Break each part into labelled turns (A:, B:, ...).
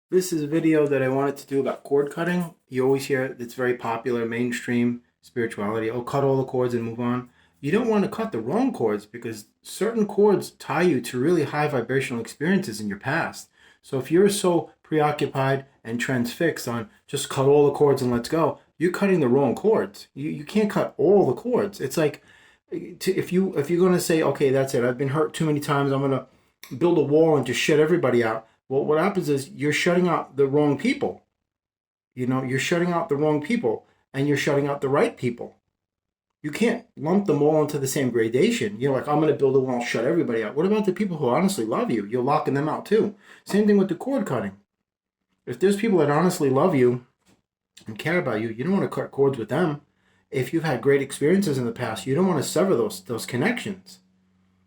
A: This is a video that I wanted to do about cord cutting. You always hear it's very popular, mainstream spirituality. Oh, cut all the cords and move on. You don't want to cut the wrong cords because certain cords tie you to really high vibrational experiences in your past. So if you're so preoccupied and transfixed on just cut all the cords and let's go, you're cutting the wrong cords. You can't cut all the cords. It's like if you're gonna say, okay, that's it. I've been hurt too many times. I'm gonna build a wall and just shut everybody out. Well, what happens is you're shutting out the wrong people. You're shutting out the wrong people and you're shutting out the right people. You can't lump them all into the same gradation. You're like, I'm going to build a wall, shut everybody out. What about the people who honestly love you? You're locking them out too. Same thing with the cord cutting. If there's people that honestly love you and care about you, you don't want to cut cords with them. If you've had great experiences in the past, you don't want to sever those connections.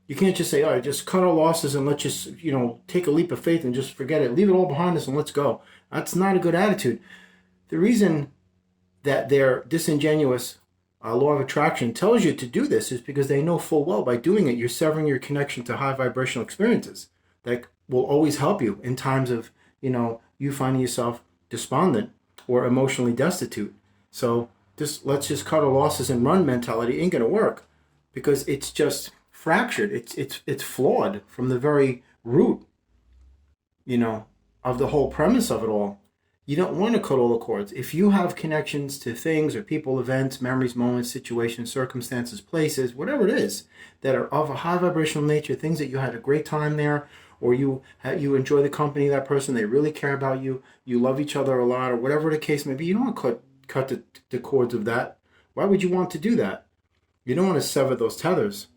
A: You can't just say, all right, just cut our losses and let's just, take a leap of faith and just forget it. Leave it all behind us and let's go. That's not a good attitude. The reason that their disingenuous law of attraction tells you to do this is because they know full well by doing it, you're severing your connection to high vibrational experiences that will always help you in times of, you finding yourself despondent or emotionally destitute. So this let's just cut our losses and run mentality ain't going to work because it's just fractured. It's flawed from the very root, of the whole premise of it all. You don't want to cut all the cords. If you have connections to things or people, events, memories, moments, situations, circumstances, places, whatever it is, that are of a high vibrational nature, things that you had a great time there, or you enjoy the company of that person, they really care about you, you love each other a lot, or whatever the case may be, you don't want to cut the cords of that. Why would you want to do that? You don't want to sever those tethers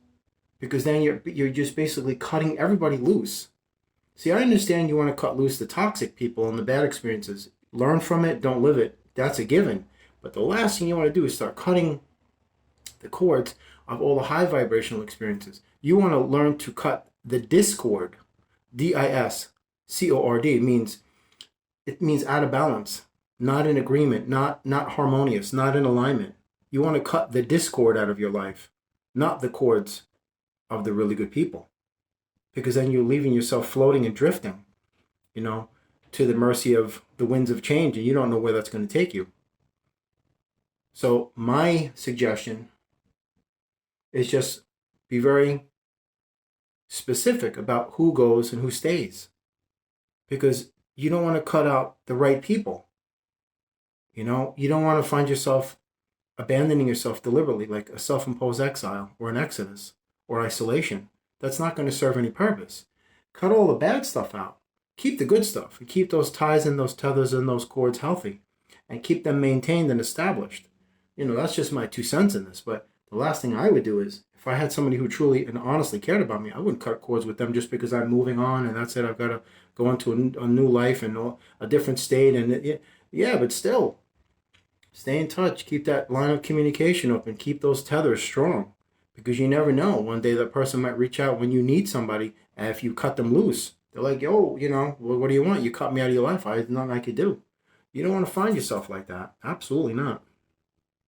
A: because then you're just basically cutting everybody loose. See, I understand you want to cut loose the toxic people and the bad experiences. Learn from it, don't live it. That's a given. But the last thing you want to do is start cutting the cords of all the high vibrational experiences. You want to learn to cut the discord. DISCORD means out of balance, not in agreement, not harmonious, not in alignment. You want to cut the discord out of your life, not the cords of the really good people. Because then you're leaving yourself floating and drifting, to the mercy of the winds of change, and you don't know where that's going to take you. So my suggestion is just be very specific about who goes and who stays. Because you don't want to cut out the right people. You don't want to find yourself abandoning yourself deliberately, like a self-imposed exile or an exodus or isolation. That's not going to serve any purpose. Cut all the bad stuff out. Keep the good stuff and keep those ties and those tethers and those cords healthy and keep them maintained and established. That's just my 2 cents in this. But the last thing I would do is if I had somebody who truly and honestly cared about me, I wouldn't cut cords with them just because I'm moving on and that's it. I've got to go into a new life and a different state. And yeah, but still, stay in touch. Keep that line of communication open. Keep those tethers strong. Because you never know. One day that person might reach out when you need somebody, and if you cut them loose, they're like, yo, well, what do you want? You cut me out of your life. There's nothing I could do. You don't want to find yourself like that. Absolutely not.